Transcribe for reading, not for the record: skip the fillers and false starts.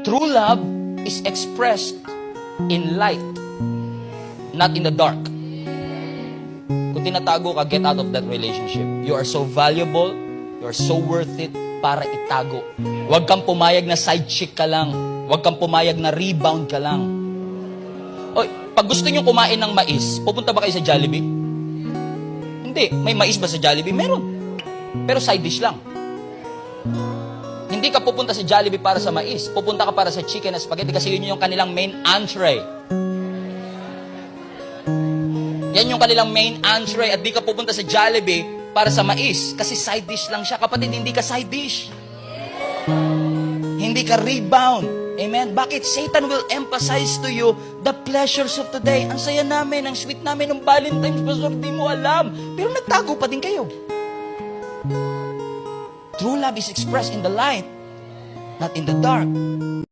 True love is expressed in light, not in the dark. Kung tinatago ka, get out of that relationship. You are so valuable, you are so worth it para itago. Huwag kang pumayag na side chick ka lang. Huwag kang pumayag na rebound ka lang. Oy, pag gusto nyo kumain ng mais, pupunta ba kayo sa Jollibee? Hindi. May mais ba sa Jollibee? Meron. Pero side dish lang. Hindi ka pupunta sa Jollibee para sa mais. Pupunta ka para sa chicken na spaghetti kasi yun yung kanilang main entree. Yan yung kanilang main entree at di ka pupunta sa Jollibee para sa mais kasi side dish lang siya. Kapatid, hindi ka side dish. Hindi ka rebound. Amen? Bakit? Satan will emphasize to you the pleasures of today. Ang saya namin, ang sweet namin ng Valentine's, Pastor, di mo alam. Pero nagtago pa din kayo. True love is expressed in the light, not in the dark.